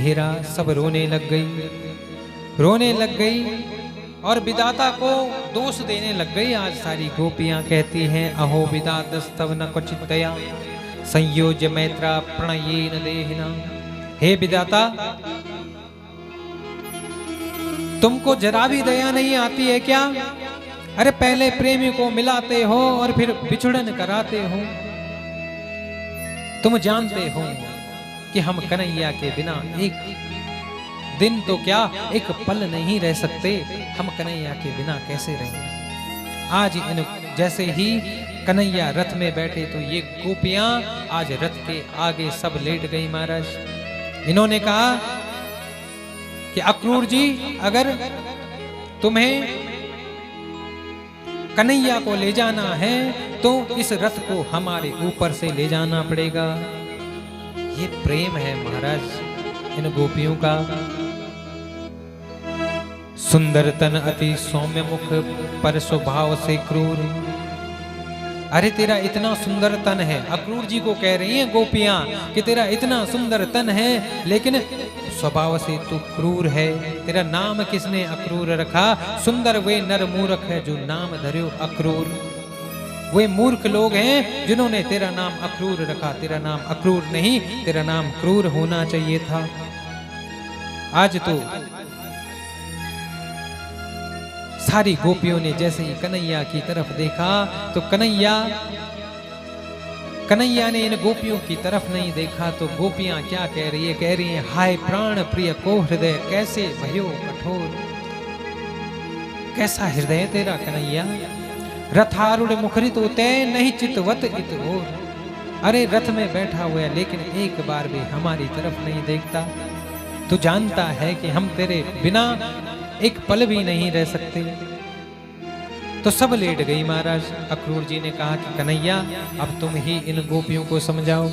घेरा, सब रोने लग गई, रोने लग गई और विधाता को दोष देने लग गई। आज सारी गोपियां कहती हैं अहो विधातस्तव न क्वचित दया संयोज्य मैत्रा प्रणयेन देहिना। हे विधाता, तुमको जरा भी दया नहीं आती है क्या? अरे पहले प्रेमी को मिलाते हो और फिर बिछड़न कराते हो। तुम जानते हो कि हम कन्हैया के बिना एक दिन तो क्या एक पल नहीं रह सकते। हम कन्हैया के बिना कैसे रहेंगे? आज इन जैसे ही कन्हैया रथ में बैठे तो ये गोपियां आज रथ के आगे सब लेट गई महाराज। इन्होंने कहा कि अक्रूर जी, अगर तुम्हें कन्हैया को ले जाना है तो इस रथ को हमारे ऊपर से ले जाना पड़ेगा। ये प्रेम है महाराज इन गोपियों का। सुंदर तन अति सौम्य मुख पर स्वभाव से क्रूर। अरे तेरा इतना सुंदर तन है, अक्रूर जी को कह रही हैं गोपियां कि तेरा इतना सुंदर तन है लेकिन स्वभाव से तू क्रूर है। तेरा नाम किसने अक्रूर रखा? सुंदर वे नर मूर्ख है जो नाम धर्यो अक्रूर। वे मूर्ख लोग हैं जिन्होंने तेरा नाम अक्रूर रखा। तेरा नाम अक्रूर नहीं, तेरा नाम क्रूर होना चाहिए था। आज तो सारी गोपियों ने जैसे ही कन्हैया की तरफ देखा तो कन्हैया ने इन गोपियों की तरफ नहीं देखा तो गोपियां क्या कह रही है? कह रही हैं हाय प्राण प्रिय को हृदय कैसे भयो कठोर। कैसा हृदय तेरा कन्हैया, रथारूढ़ मुखरित होते नहीं चितवत इत ओर। अरे रथ में बैठा हुआ है लेकिन एक बार भी हमारी तरफ नहीं देखता। तू जानता है कि हम तेरे बिना एक पल भी नहीं रह सकते। तो सब लेट गई महाराज। अक्रूर जी ने कहा कि कन्हैया अब तुम ही इन गोपियों को समझाओ।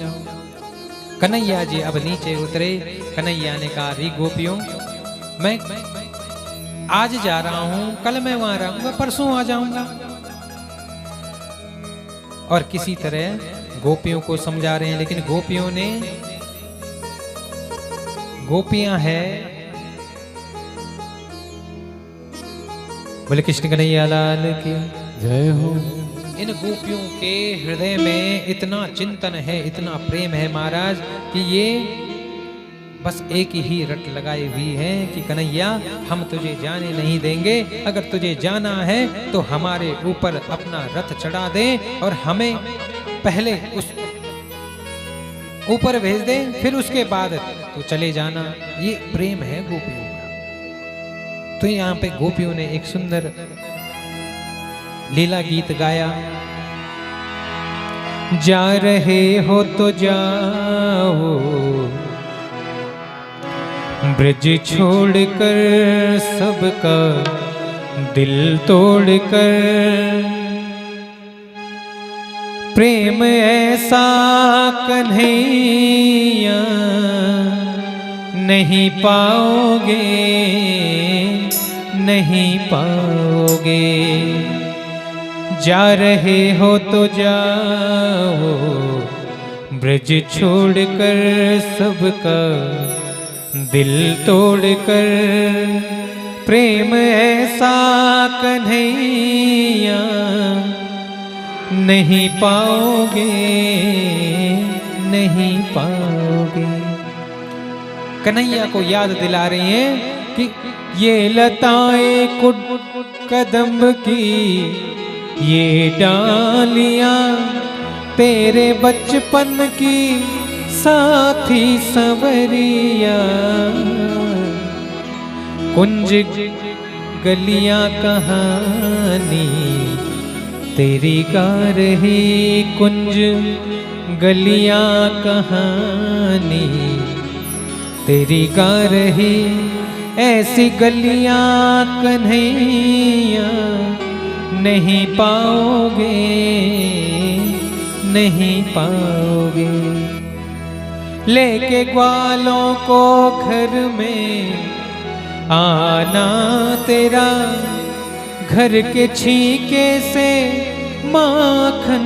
कन्हैया जी अब नीचे उतरे। कन्हैया ने कहा री गोपियों, मैं आज जा रहा हूं, कल मैं वहां रहूंगा, परसों आ जाऊंगा। और किसी तरह गोपियों को समझा रहे हैं लेकिन गोपियां है। बोले कृष्ण कन्हैया लाल की जय हो। इन गोपियों के हृदय में इतना चिंतन है, इतना प्रेम है महाराज कि ये बस एक ही रट लगाई हुई है कि कन्हैया हम तुझे जाने नहीं देंगे। अगर तुझे जाना है तो हमारे ऊपर अपना रथ चढ़ा दे और हमें पहले उस ऊपर भेज दे, फिर उसके बाद तू चले जाना। ये प्रेम है गोपियों का। तो यहाँ पे गोपियों ने एक सुंदर लीला गीत गाया। जा रहे हो तो जाओ ब्रज छोड़कर, सबका दिल तोड़कर। प्रेम ऐसा कन्हैया नहीं पाओगे, नहीं पाओगे। जा रहे हो तो जाओ ब्रज छोड़कर, सबका दिल तोड़कर। प्रेम ऐसा कन्हैया नहीं पाओगे, नहीं पाओगे। कन्हैया को याद दिला रही हैं कि ये लताएं कुड कदम्ब की, ये डालियां तेरे बचपन की साथी संवरिया। कुंज गलियां कहानी तेरी गा रही, कुंज गलियां कहानी तेरी गा रही। ऐसी गलियां कन्हैया नहीं पाओगे, नहीं पाओगे। लेके ग्वालों को घर में आना तेरा, घर के छीके से माखन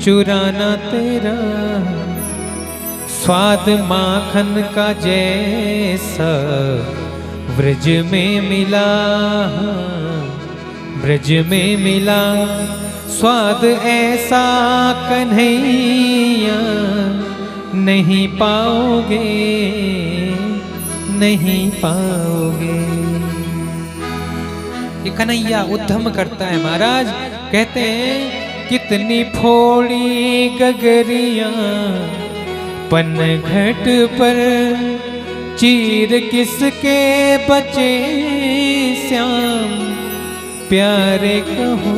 चुराना तेरा। स्वाद माखन का जैसा ब्रज में मिला, ब्रज में मिला स्वाद ऐसा कन्हैया नहीं पाओगे, नहीं पाओगे। ये कन्हैया उद्यम करता है महाराज, कहते हैं कितनी फोड़ी गगरिया पनघट पर चीर किसके बचे श्याम प्यारे कहो,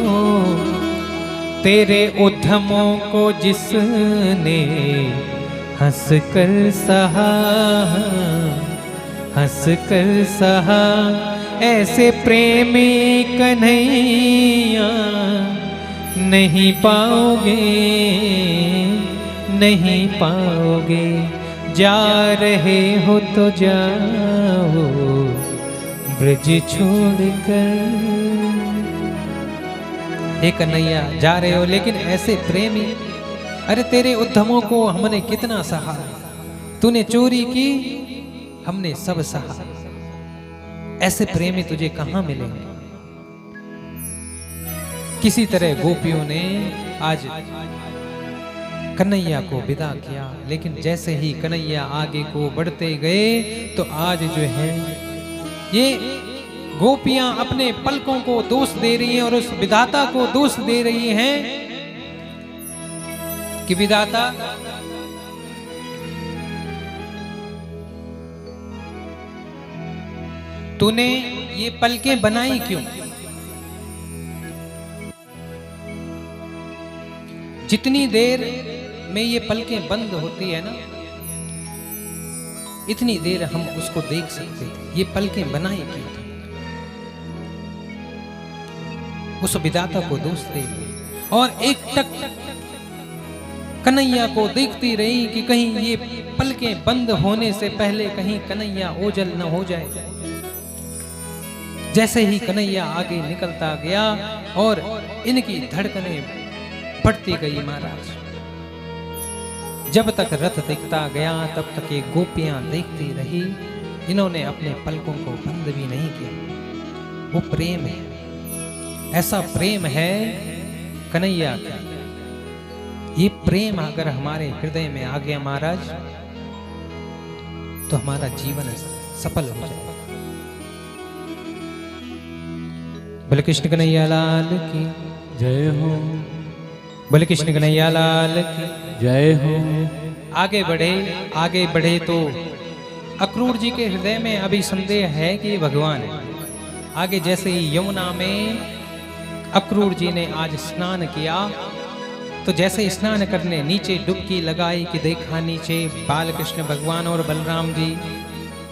तेरे उद्यमों को जिसने हंस कर सहा, हंस कर सहा, ऐसे प्रेमी कन्हैया नहीं पाओगे, नहीं पाओगे। जा रहे हो तो जाओ ब्रज छोड़कर। हे कन्हैया जा रहे हो लेकिन ऐसे प्रेमी, अरे तेरे उद्यमों को हमने कितना सहा, तूने चोरी की हमने सब सहा, ऐसे प्रेमी तुझे कहां मिलेंगे। किसी तरह गोपियों ने आज कन्हैया को विदा किया, लेकिन जैसे ही कन्हैया आगे को बढ़ते गए तो आज जो है ये गोपियां अपने पलकों को दोष दे रही हैं और उस विधाता को दोष दे रही हैं कि विधाता तूने ये पलकें बनाई क्यों? जितनी देर में ये पलकें बंद होती है ना, इतनी देर हम उसको देख सकते थे, ये पलकें बनाई क्यों? उस विधाता को दोष दे और एक टक कन्हैया को देखती रही कि कहीं ये पलकें बंद होने से पहले कहीं कन्हैया ओझल न हो जाए। जैसे ही कन्हैया आगे निकलता गया और इनकी धड़कनें बढ़ती गई महाराज, जब तक रथ दिखता गया तब तक ये गोपियां देखती रही, इन्होंने अपने पलकों को बंद भी नहीं किया। वो प्रेम है, ऐसा प्रेम है कन्हैया का। ये प्रेम अगर हमारे हृदय में आ गया महाराज तो हमारा जीवन सफल हो जाए। बोले कृष्ण कन्हैया लाल की जय हो, बोले कृष्ण कन्हैया लाल की जय हो। आगे बढ़े तो अक्रूर जी के हृदय में अभी संदेह है कि ये भगवान है। आगे जैसे ही यमुना में अक्रूर जी ने आज स्नान किया तो जैसे स्नान करने नीचे डुबकी लगाई कि देखा नीचे बालकृष्ण भगवान और बलराम जी,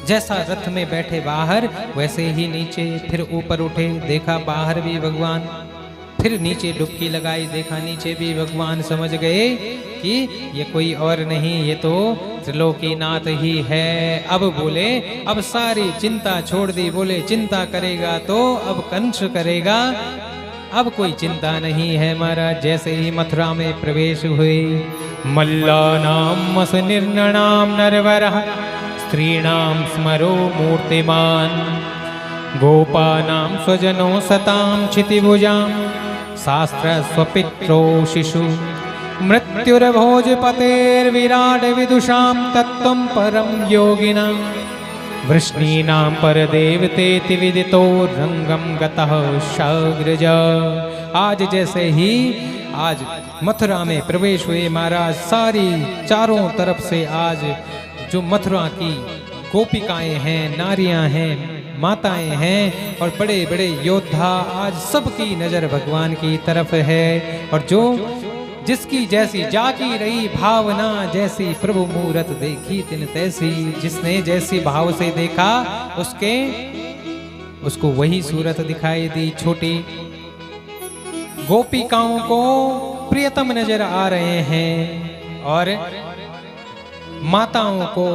जैसा रथ में बैठे बाहर वैसे ही नीचे, फिर ऊपर उठे देखा बाहर भी भगवान, फिर नीचे डुबकी लगाई देखा नीचे भी भगवान। समझ गए कि ये कोई और नहीं, ये तो त्रिलोकीनाथ ही है। अब बोले अब सारी चिंता छोड़ दी, बोले चिंता करेगा तो अब कंस करेगा, अब कोई चिंता नहीं है महाराज। जैसे ही मथुरा में प्रवेश हुए, मल्लानाम असनिर्णनाम नरवरः स्त्रीणाम स्मरो मूर्तिमान, गोपानां स्वजनो सतां क्षितिभुजां, शास्त्र स्वपित्रो शिशु मृत्युर्भोजपतेर्विराट विदुषां तत्त्वं परम योगिनां, वृष्णीनां परदेवतेति विदितो रंगम गतः शाग्रज। आज जैसे ही आज मथुरा में प्रवेश हुए महाराज, सारी चारों तरफ से आज जो मथुरा की गोपिकाएं हैं, नारियां हैं, माताएं हैं और बड़े बड़े योद्धा, आज सबकी नजर भगवान की तरफ है। और जो जिसकी जैसी जागी रही भावना, जैसी प्रभु मूरत देखी तिन तैसी, जिसने जैसी भाव से देखा उसको वही सूरत दिखाई दी। छोटी गोपिकाओं को प्रियतम नजर आ रहे हैं और माताओं को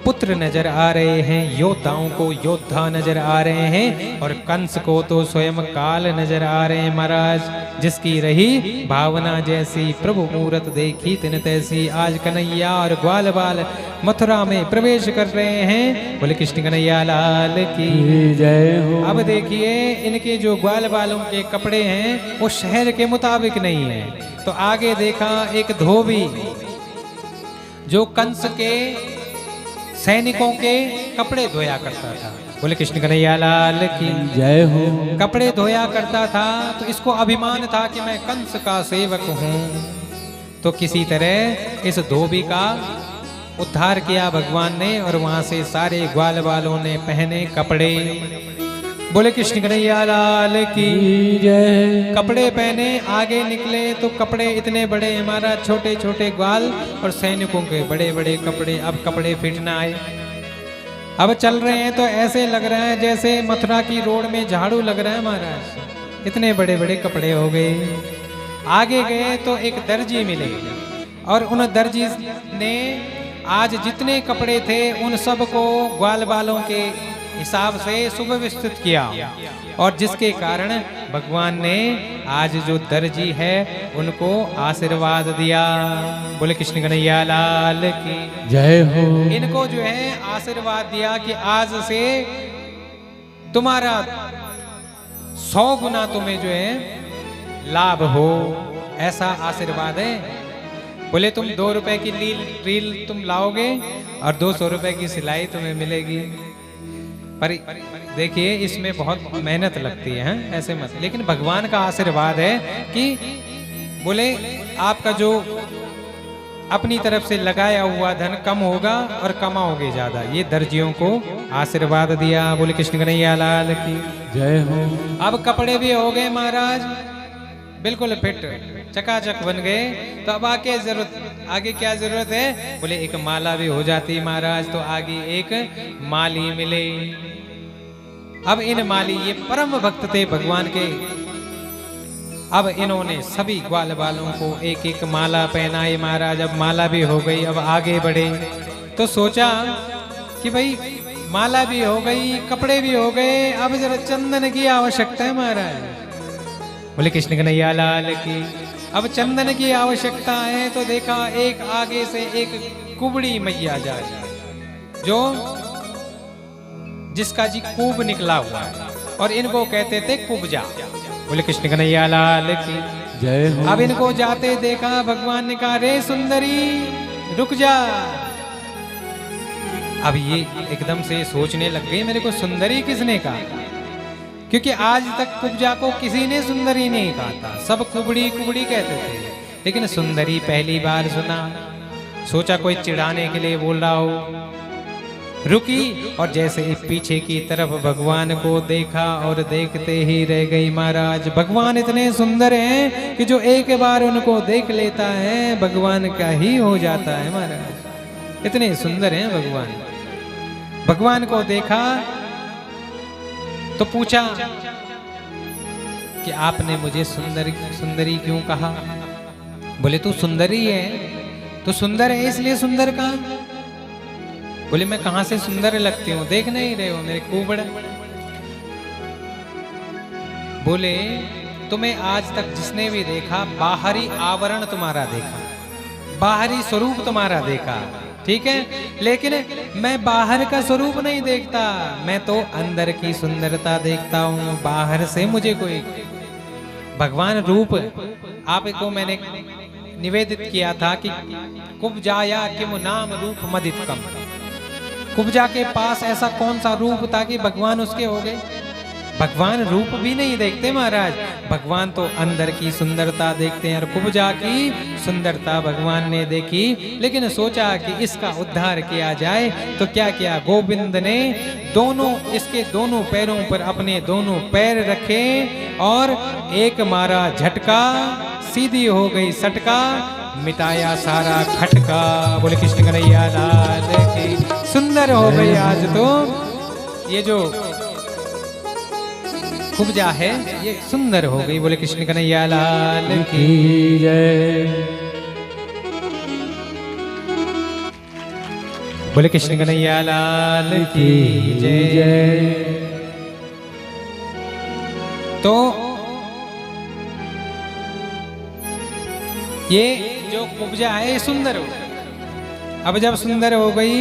पुत्र नजर आ रहे हैं, योद्धाओं को योद्धा नजर आ रहे हैं, और कंस को तो स्वयं काल नजर आ रहे हैं महाराज। जिसकी रही भावना जैसी, प्रभु मूरत देखी तिन तैसी। आज कन्हैया और ग्वाल बाल मथुरा में प्रवेश कर रहे हैं। बोले कृष्ण कन्हैया लाल की जय हो। अब देखिए इनके जो ग्वाल बालों के कपड़े हैं वो शहर के मुताबिक नहीं है। तो आगे देखा एक धोबी जो कंस के सैनिकों के कपड़े धोया करता था। बोले कृष्ण कन्हैया लाल की जय हो। कपड़े धोया करता था तो इसको अभिमान था कि मैं कंस का सेवक हूं। तो किसी तरह इस धोबी का उद्धार किया भगवान ने, और वहां से सारे ग्वाल बालों ने पहने कपड़े। बोले कृष्ण कन्हैया लाल की जय। कपड़े पहने आगे निकले तो कपड़े इतने बड़े हमारा, छोटे छोटे ग्वाल और सैनिकों के बड़े बड़े कपड़े। अब कपड़े फिट ना आए। अब चल रहे हैं तो ऐसे लग रहा है जैसे मथुरा की रोड में झाड़ू लग रहा है महाराज, इतने बड़े बड़े कपड़े हो गए। आगे गए तो एक दर्जी मिले, और उन दर्जी ने आज जितने कपड़े थे उन सबको ग्वाल बालों के हिसाब से सुव्यवस्थित किया, और जिसके कारण भगवान ने आज जो दर्जी है उनको आशीर्वाद दिया। बोले कृष्ण कन्हैया लाल की जय हो। इनको जो है आशीर्वाद दिया कि आज से तुम्हारा 100 गुना तुम्हें जो है लाभ हो, ऐसा आशीर्वाद है। बोले तुम 2 रुपए की रील तुम लाओगे और 200 रुपए की सिलाई तुम्हें मिलेगी। पर देखिए इसमें बहुत मेहनत लगती है, ऐसे मत। लेकिन भगवान का आशीर्वाद है कि बोले आपका जो अपनी तरफ से लगाया हुआ धन कम होगा और कमाओगे ज्यादा। ये दर्जियों को आशीर्वाद दिया। बोले कृष्ण कन्हैया लाल की जय हो। अब कपड़े भी हो गए महाराज बिल्कुल फिट, चकाचक बन गए। तो अब आगे क्या जरूरत है? बोले एक माला भी हो जाती महाराज, तो आगे एक माली मिले। अब इन माली ये परम भक्त थे भगवान के। अब इन्होंने सभी ग्वाल बालों को एक एक माला पहनाई महाराज। अब माला भी हो गई, अब आगे बढ़े तो सोचा कि भाई माला भी हो गई, कपड़े भी हो गए, अब जरा चंदन की आवश्यकता है महाराज। बोले कृष्ण कन्हैया लाल की। अब चंदन की आवश्यकता है तो देखा एक आगे से एक कुबड़ी मैया जा रही, जो जिसका जी कूब निकला हुआ है, और इनको कहते थे कुब्जा। बोले कृष्ण कन्हैया लाल की जय हो। अब इनको जाते देखा, भगवान ने कहा रे सुंदरी रुक जा। अब ये एकदम से सोचने लग गई मेरे को सुंदरी किसने कहा, क्योंकि आज तक कुब्जा को किसी ने सुंदरी नहीं कहा था, सब कुबड़ी कुबड़ी कहते थे। लेकिन सुंदरी पहली बार सुना। सोचा कोई चिढ़ाने के लिए बोल रहा हो। रुकी और जैसे पीछे की तरफ भगवान को देखा और देखते ही रह गई महाराज। भगवान इतने सुंदर हैं कि जो एक बार उनको देख लेता है भगवान का ही हो जाता है महाराज। इतने सुंदर हैं भगवान। भगवान को देखा तो पूछा कि आपने मुझे सुंदरी क्यों कहा? बोले तू सुंदरी है, तो सुंदर है इसलिए सुंदर कहा। बोले मैं कहां से सुंदर लगती हूं, देख नहीं रहे हो मेरे कुबड़। बोले तुम्हें आज तक जिसने भी देखा बाहरी आवरण तुम्हारा देखा, बाहरी स्वरूप तुम्हारा देखा, ठीक है, लेकिन मैं बाहर का स्वरूप नहीं देखता, मैं तो अंदर की सुंदरता देखता हूं। बाहर से मुझे कोई भगवान रूप आपको मैंने निवेदित किया था कि कुब्जाया किम नाम रूप मदित कम। कुब्जा के पास ऐसा कौन सा रूप था कि भगवान उसके हो गए? भगवान रूप भी नहीं देखते महाराज, भगवान तो अंदर की सुंदरता देखते हैं। और कुब्जा की सुंदरता भगवान ने देखी, लेकिन सोचा कि इसका उद्धार किया जाए। तो क्या किया, गोविंद ने इसके दोनों पैरों पर अपने दोनों पैर रखे और एक मारा झटका, सीधी हो गई सटका, मिटाया सारा खटका। बोले कृष्ण कन्हैया लाल की। सुंदर हो गई आज तो ये जो कुब्जा है ये सुंदर हो गई। बोले कृष्ण कन्हैया लाल की जय। बोले कृष्ण कन्हैया लाल की जय। तो ये जो कुब्जा है ये सुंदर हो गई। अब जब सुंदर हो गई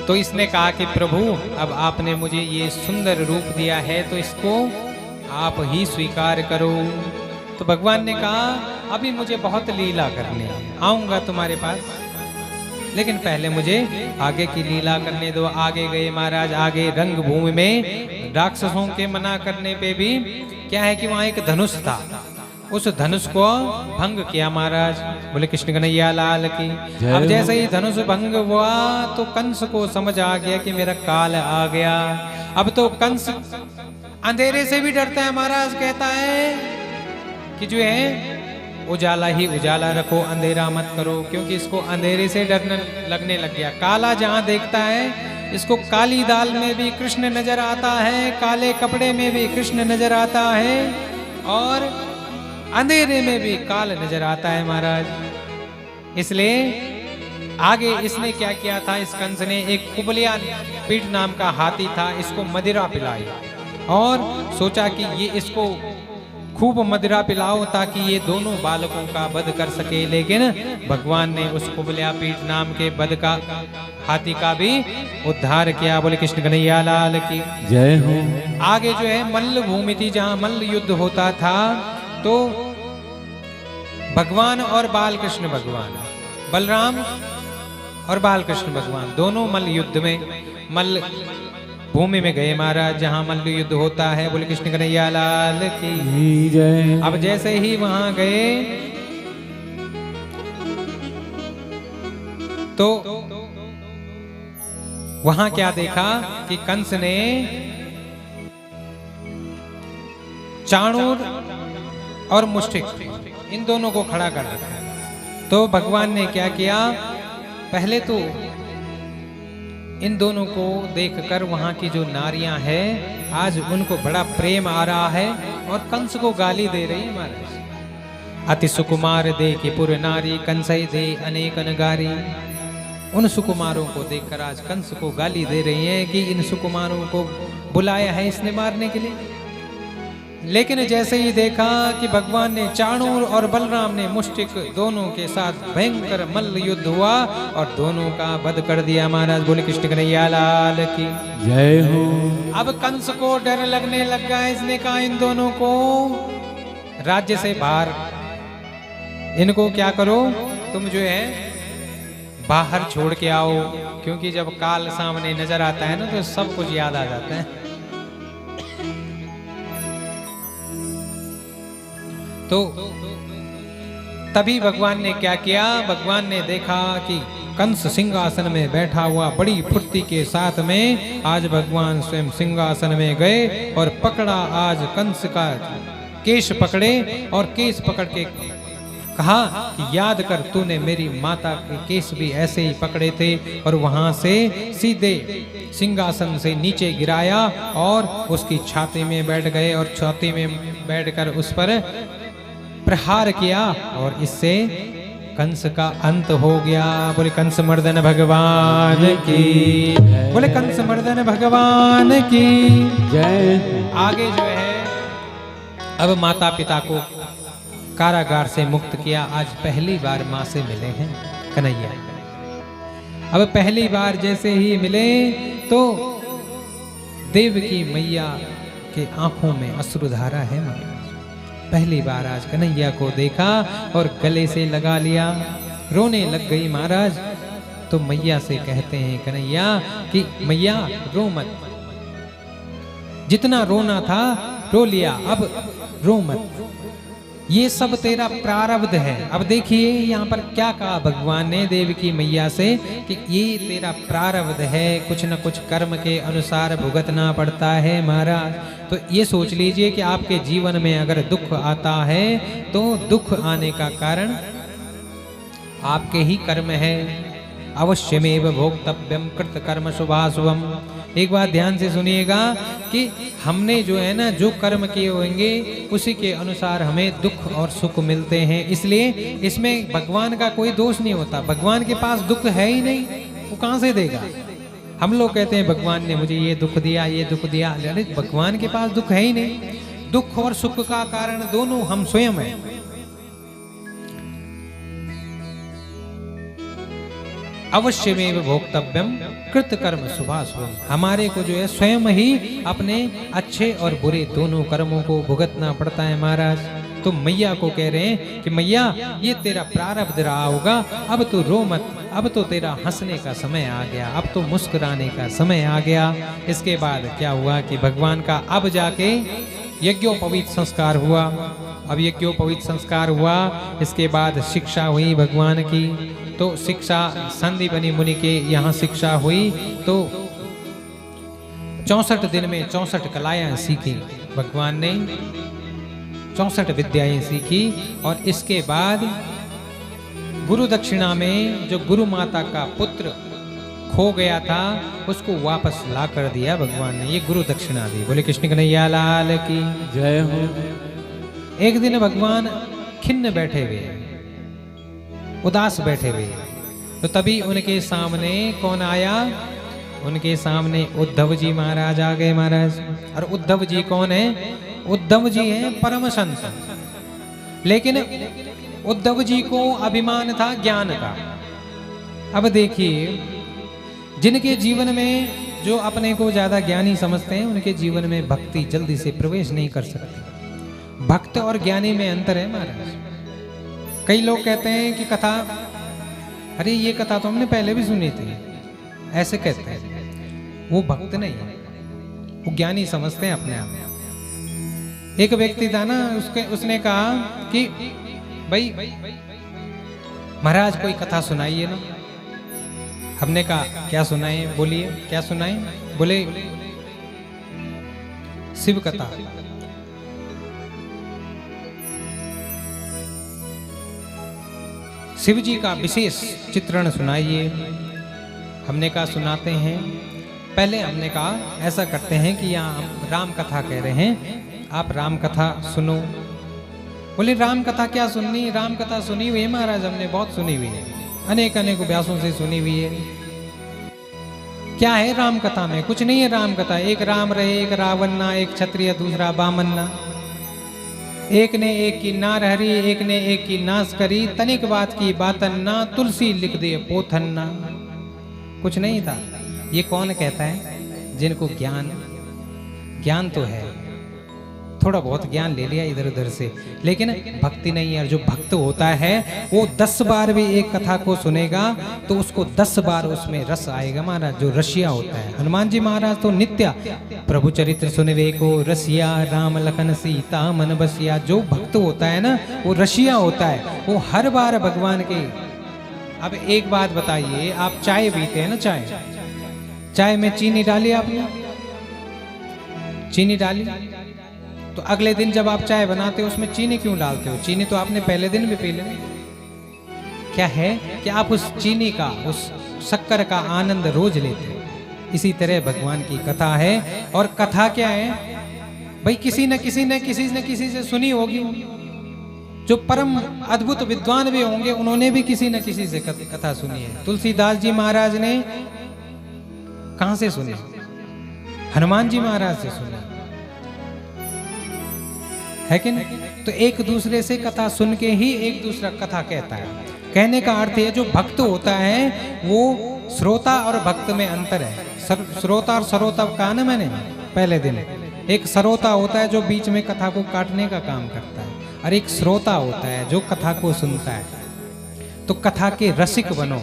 तो इसने कहा कि प्रभु अब आपने मुझे ये सुंदर रूप दिया है तो इसको आप ही स्वीकार करो। तो भगवान ने कहा अभी मुझे बहुत लीला करनी है, आऊंगा तुम्हारे पास, लेकिन पहले मुझे आगे की लीला करने दो। आगे गए महाराज। आगे रंग भूमि में राक्षसों के मना करने पे भी क्या है कि वहां एक धनुष था, उस धनुष को भंग किया महाराज। बोले कृष्ण कन्हैया लाल की। अब जैसे ही धनुष भंग हुआ तो कंस को समझ आ गया कि मेरा काल आ गया। अब तो कंस अंधेरे से भी डरता है महाराज। कहता है कि जो है उजाला ही उजाला रखो, अंधेरा मत करो, क्योंकि इसको अंधेरे से डरने लगने लग गया। काला जहां देखता है इसको काली दाल में भी कृष्ण नजर आता है, काले कपड़े में भी कृष्ण नजर आता है, और अंधेरे में भी काल नजर आता है महाराज। इसलिए आगे इसने क्या किया था, इस कंस ने एक कुबलिया पीठ नाम का हाथी था, इसको मदिरा पिलाई और सोचा कि ये इसको खूब मदिरा पिलाओ ताकि ये दोनों बालकों का वध कर सके। लेकिन भगवान ने उस कुबलिया पीठ नाम के वध का हाथी का भी उद्धार किया। बोले कृष्ण कन्हैया लाल की जय हो। आगे जो है मल्ल भूमि थी जहां मल्ल युद्ध होता था, तो भगवान और बाल कृष्ण भगवान, बलराम और बाल कृष्ण भगवान दोनों मल्ल युद्ध में मल्ल भूमि में गए महाराज, जहां मल्ल युद्ध होता है। बोले कृष्ण कन्हैया लाल की जय। अब जैसे ही वहां गए तो वहां क्या देखा कि कंस ने चाणूर और मुष्टिक इन दोनों को खड़ा कर रखा। तो भगवान ने क्या किया, पहले तो इन दोनों को देखकर वहां की जो नारियां हैं आज उनको बड़ा प्रेम आ रहा है और कंस को गाली दे रही है महाराज। अति सुकुमार दे कि पुर नारी कंसई दे अनेक नगारी। उन सुकुमारों को देखकर आज कंस को गाली दे रही है कि इन सुकुमारों को बुलाया है इसने मारने के लिए। लेकिन जैसे ही देखा कि भगवान ने चाणूर और बलराम ने मुष्टिक दोनों के साथ भयंकर मल्ल युद्ध हुआ और दोनों का वध कर दिया महाराज। बोले कृष्ण कन्हैया लाल की जय हो। अब कंस को डर लगने लग गया। इसने कहा इन दोनों को राज्य से बाहर, इनको क्या करो, तुम जो है बाहर छोड़ के आओ, क्योंकि जब काल सामने नजर आता है ना तो सब कुछ याद आ जाता है। तो तभी भगवान ने क्या किया, भगवान ने देखा कि कंस सिंहासन में बैठा हुआ बड़ी फुर्ती के साथ में आज भगवान स्वयं सिंहासन में गए और पकड़ा आज कंस का केश पकड़े और केश पकड़ के कहा कि याद कर तूने मेरी माता के केस भी ऐसे ही पकड़े थे, और वहां से सीधे सिंहासन से नीचे गिराया और उसकी छाती में बैठ गए और छाती में बैठकर उस पर प्रहार किया और इससे कंस का अंत हो गया। बोले कंस मर्दन भगवान की, बोले कंस मर्दन भगवान की जय। आगे जो है अब माता पिता को कारागार से मुक्त किया। आज पहली बार माँ से मिले हैं कन्हैया। अब पहली बार जैसे ही मिले तो देवकी मैया के आंखों में अश्रुधारा है महाराज। पहली बार आज कन्हैया को देखा और गले से लगा लिया, रोने लग गई महाराज। तो मैया से कहते हैं कन्हैया कि मैया रो मत, जितना रोना था रो लिया, अब रो मत, ये सब तेरा प्रारब्ध है। अब देखिए यहाँ पर क्या कहा भगवान ने देवकी मैया से कि ये तेरा प्रारब्ध है, कुछ न कुछ कर्म के अनुसार भुगतना पड़ता है महाराज। तो ये सोच लीजिए कि आपके जीवन में अगर दुख आता है तो दुख आने का कारण आपके ही कर्म है। अवश्यमेव भोक्तव्यम कृत कर्म शुभाशुभम। एक बात ध्यान से सुनिएगा कि हमने जो है ना जो कर्म किए होंगे उसी के अनुसार हमें दुख और सुख मिलते हैं। इसलिए इसमें भगवान का कोई दोष नहीं होता, भगवान के पास दुख है ही नहीं। वो कहां से देगा? हम लोग कहते हैं भगवान ने मुझे ये दुख दिया, ये दुख दिया। अरे भगवान के पास दुख है ही नहीं। दुख और सुख का कारण दोनों हम स्वयं हैं। अवश्य में भोक्तव्यम कृत कर्म शुभाशुभम। हमारे को जो है स्वयं ही अपने अच्छे और बुरे दोनों कर्मों को भुगतना पड़ता है महाराज। तो मैया को कह रहे हैं कि मैया ये तेरा प्रारब्ध रहा होगा, अब तो रो मत, अब तो तेरा हंसने का समय आ गया, अब तो मुस्कुराने का समय आ गया। इसके बाद क्या हुआ कि भगवान का अब जाके यज्ञोपवीत संस्कार हुआ। अब यज्ञोपवीत संस्कार हुआ, इसके बाद शिक्षा हुई भगवान की। तो शिक्षा संदीपनी मुनि के यहाँ शिक्षा हुई। तो 64 दिन में 64 कलाएं सीखी भगवान ने, 64 विद्याएं सीखी। और इसके बाद गुरु दक्षिणा में जो गुरु माता का पुत्र खो गया था उसको वापस ला कर दिया भगवान ने। ये गुरु दक्षिणा दी। बोले कृष्ण कन्हैया लाल की जय हो। एक दिन भगवान खिन्न बैठे हुए, उदास बैठे हुए, तो तभी उनके सामने कौन आया? उनके सामने उद्धव जी महाराज आ गए महाराज। और उद्धव जी कौन है? उद्धव जी हैं परम संत। लेकिन उद्धव जी को अभिमान था ज्ञान का। अब देखिए, जिनके जीवन में जो अपने को ज्यादा ज्ञानी समझते हैं उनके जीवन में भक्ति जल्दी से प्रवेश नहीं कर सकती। भक्त और ज्ञानी में अंतर है महाराज। कई लोग कहते हैं कि कथा, अरे ये कथा तो हमने पहले भी सुनी थी, ऐसे कहते हैं। वो भक्त नहीं, वो ज्ञानी समझते हैं अपने आप। एक व्यक्ति था ना, उसने कहा कि भाई महाराज कोई कथा सुनाइए ना। हमने कहा क्या सुनाए? बोलिए क्या सुनाए? बोले शिव कथा। शिव जी का विशेष चित्रण सुनाइए। हमने कहा सुनाते हैं। पहले हमने कहा ऐसा करते हैं कि यहाँ हम राम कथा कह रहे हैं, आप राम कथा सुनो। बोले राम कथा क्या सुननी? राम कथा सुनी हुई है महाराज, हमने बहुत सुनी हुई है, अनेक अनेक व्यासों से सुनी हुई है। क्या है राम कथा में? कुछ नहीं है राम कथा। एक राम रहे, एक रावण ना, एक क्षत्रिय दूसरा बामन ना। एक ने एक की नार हरी, एक ने एक की नाश करी, तनिक बात की बातन ना, तुलसी लिख दे पोथन ना। कुछ नहीं था। ये कौन कहता है? जिनको ज्ञान तो है, थोड़ा बहुत ज्ञान ले लिया इधर उधर से, लेकिन भक्ति नहीं है। जो भक्त होता है वो 10 बार भी एक कथा को सुनेगा तो उसको 10 बार उसमें रस आएगा महाराज। जो रसिया होता है, हनुमान जी महाराज तो नित्य प्रभु चरित्र सुनवे को रसिया, राम लखन सीता मन बसिया। जो भक्त होता है ना वो रसिया होता है, वो हर बार भगवान के। अब एक बात बताइए, आप चाय पीते हैं ना, चाय में चीनी डाली आपने? चीनी डाली तो अगले दिन जब आप चाय बनाते हो उसमें चीनी क्यों डालते हो? चीनी तो आपने पहले दिन भी पी ली। क्या है कि आप उस चीनी का, उस शक्कर का आनंद रोज लेते हो। इसी तरह भगवान की कथा है। और कथा क्या है भाई? किसी न किसी से सुनी होगी। जो परम अद्भुत विद्वान भी होंगे उन्होंने भी किसी न किसी से कथा सुनी है। तुलसीदास जी महाराज ने कहां से सुनी? हनुमान जी महाराज से सुनी है कि नहीं? तो एक दूसरे से कथा सुन के ही एक दूसरा कथा कहता है। कहने का अर्थ है जो भक्त होता है वो श्रोता और भक्त में अंतर है। श्रोता और सरोता कहा ना मैंने पहले दिन। एक सरोता होता है जो बीच में कथा को काटने का काम करता है, और एक श्रोता होता है जो कथा को सुनता है। तो कथा के रसिक बनो,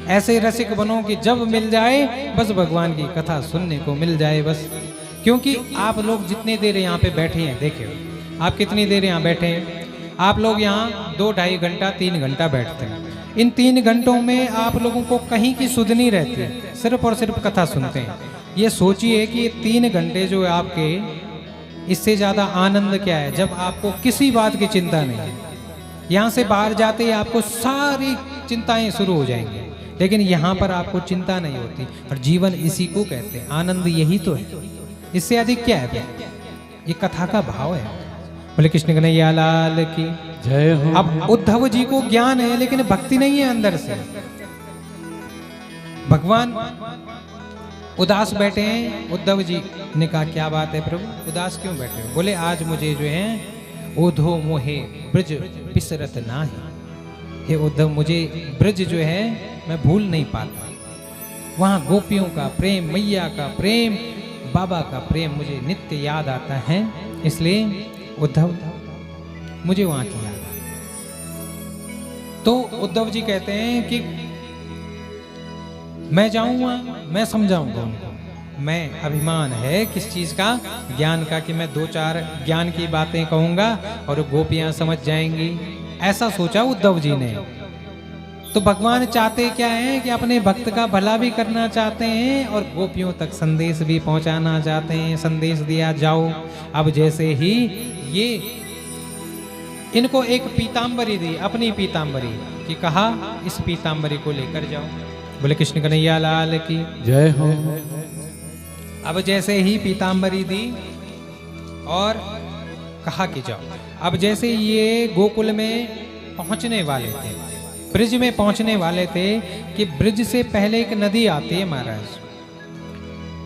ऐसे रसिक बनो कि जब मिल जाए बस भगवान की कथा सुनने को मिल जाए बस। क्योंकि आप लोग जितनी देर यहाँ पे बैठे हैं, देखिए आप कितनी देर यहाँ बैठे हैं। आप लोग यहाँ 2-2.5 घंटा 3 घंटा बैठते हैं। इन 3 घंटों में आप लोगों को कहीं की सुध नहीं रहती, सिर्फ और सिर्फ कथा सुनते हैं। ये सोचिए कि ये 3 घंटे जो है आपके, इससे ज़्यादा आनंद क्या है जब आपको किसी बात की चिंता नहीं है। यहाँ से बाहर जाते ही आपको सारी चिंताएं शुरू हो जाएंगी, लेकिन यहाँ पर आपको चिंता नहीं होती। और जीवन इसी को कहते हैं, आनंद यही तो है। इससे अधिक क्या है? ये कथा का भाव है। बोले कृष्ण कन्हैया लाल की जय हो। अब उद्धव जी को ज्ञान है लेकिन भक्ति नहीं है अंदर से। भगवान उदास बैठे हैं। उद्धव जी ने कहा क्या बात है प्रभु, उदास क्यों बैठे हो? बोले आज मुझे जो है ओधो मोहे ब्रज बिसरत नाही। हे उद्धव, मुझे ब्रज जो है मैं भूल नहीं पाता। वहाँ गोपियों का प्रेम, मैया का प्रेम, बाबा का प्रेम मुझे नित्य याद आता है। इसलिए उद्धव मुझे वहाँ की याद आता। तो उद्धव जी कहते हैं कि मैं जाऊंगा, मैं समझाऊंगा उनको। मैं अभिमान है किस चीज का? ज्ञान का, कि मैं दो चार ज्ञान की बातें कहूंगा और गोपियां समझ जाएंगी। ऐसा सोचा उद्धव जी ने। तो भगवान चाहते क्या है कि अपने भक्त का भला भी करना चाहते हैं और गोपियों तक संदेश भी पहुंचाना चाहते हैं। संदेश दिया जाओ। अब जैसे ही ये इनको एक पीतांबरी दी, अपनी पीतांबरी, कि कहा इस पीतांबरी को लेकर जाओ। बोले कृष्ण कन्हैया लाल की जय हो। अब जैसे ही पीतांबरी दी और कहा कि जाओ। अब जैसे ये गोकुल में पहुंचने वाले थे, ब्रिज में पहुंचने वाले थे, कि ब्रिज से पहले एक नदी आती है महाराज।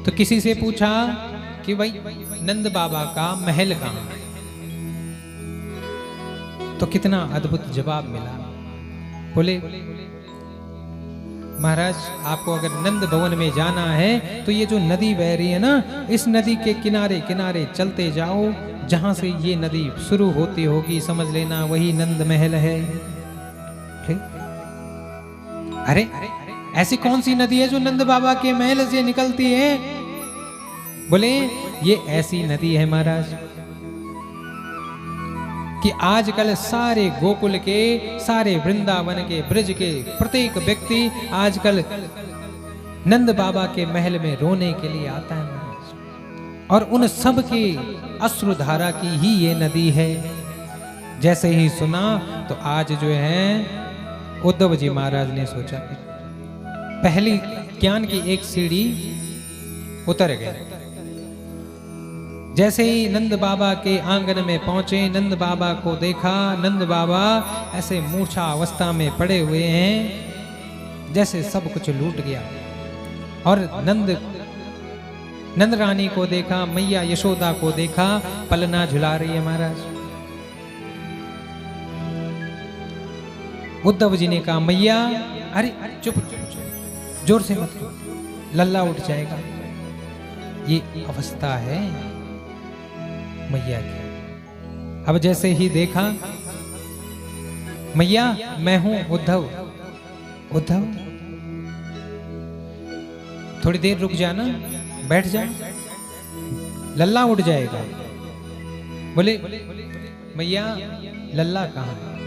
तो किसी से पूछा कि भाई नंद बाबा का महल कहाँ है? तो कितना अद्भुत जवाब मिला। बोले महाराज आपको अगर नंद भवन में जाना है तो ये जो नदी बह रही है ना, इस नदी के किनारे किनारे चलते जाओ। जहां से ये नदी शुरू होती होगी समझ लेना वही नंद महल है। ठीक? अरे ऐसी कौन सी नदी है जो नंद बाबा के महल से निकलती है? बोले ये ऐसी नदी है महाराज कि आजकल सारे गोकुल के, सारे वृंदावन के, ब्रज के प्रत्येक व्यक्ति आजकल नंद बाबा के महल में रोने के लिए आता है और उन सब की अश्रुधारा की ही ये नदी है। जैसे ही सुना तो आज जो है उद्धव जी महाराज ने सोचा पहली ज्ञान की एक सीढ़ी उतर गए। जैसे ही नंद बाबा के आंगन में पहुंचे, नंद बाबा को देखा। नंद बाबा ऐसे मूर्छा अवस्था में पड़े हुए हैं जैसे सब कुछ लूट गया। और नंद रानी को देखा, मैया यशोदा को देखा, पलना झुला रही है महाराज। उद्धव जी ने कहा मैया, अरे चुप चुप, जोर से मत लो, लल्ला उठ जाएगा। ये अवस्था है मैया की। अब जैसे ही देखा, मैया मैं हूं उद्धव। उद्धव थोड़ी देर रुक जाना, बैठ जा, लल्ला उठ जाएगा। बोले मैया लल्ला कहाँ है?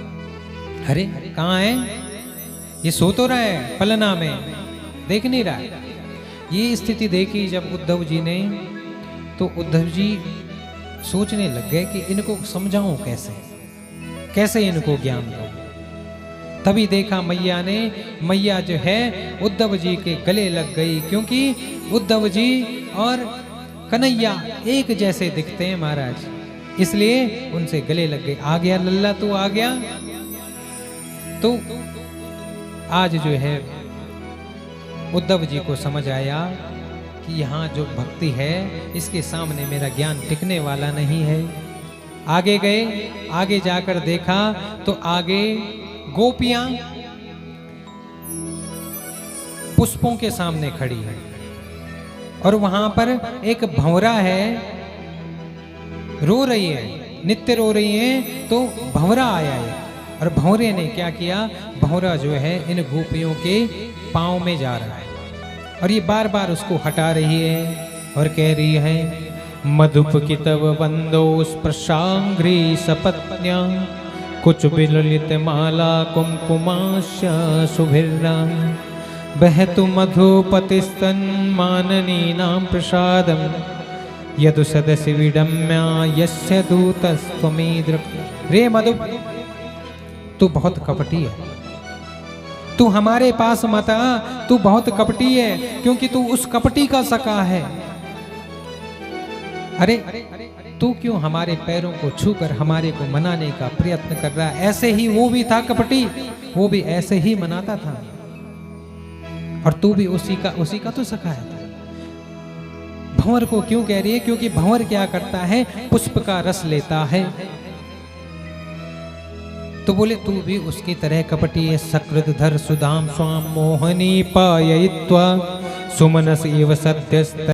अरे कहाँ है? ये सो तो रहा है पलना में, देख नहीं रहा है। ये स्थिति देखी जब उद्धव जी ने, तो उद्धव जी सोचने लग गए कि इनको समझाऊं कैसे, कैसे इनको ज्ञान दूं। तभी देखा मैया ने, मैया जो है उद्धव जी के गले लग गई, क्योंकि उद्धव जी और कन्हैया एक जैसे दिखते हैं महाराज, इसलिए उनसे गले लग गए। आ गया लल्ला, तू आ गया। तो आज जो है उद्धव जी को समझ आया कि यहाँ जो भक्ति है इसके सामने मेरा ज्ञान टिकने वाला नहीं है। आगे गए, आगे जाकर देखा तो आगे गोपियां पुष्पों के सामने खड़ी है और वहां पर एक भंवरा है, रो रही है, नित्य रो रही है। तो भंवरा आया है और भंवरे ने क्या किया, भंवरा जो है इन गोपियों के पांव में जा रहा है और ये बार बार उसको हटा रही है और कह रही है मधुप की तव वंदो स्पर्शांग्री सपत्न्या कुछ बिललित माला कुमकुमाश्य सुभिर्ना बहतु मधुपतिस्तन माननी नाम प्रसादम यदु सदसि विडम्या यस्य दूतस्त्वमीद्र। रे मधु, तू बहुत कपटी है, तू हमारे पास मत आ, तू बहुत कपटी है, क्योंकि तू उस कपटी का सखा है। अरे तू क्यों हमारे पैरों को छूकर हमारे को मनाने का प्रयत्न कर रहा है? ऐसे ही वो भी था कपटी, वो भी ऐसे ही मनाता था। और तू भी उसी का तो सखा है। भंवर को क्यों कह रही है? क्योंकि भंवर क्या करता है? पुष्प का रस लेता है। तो बोले तू भी उसकी तरह कपटी सकृत धर सुदाम स्वाम मोहनी पाययित्वा सुमनस एव सद्यस्त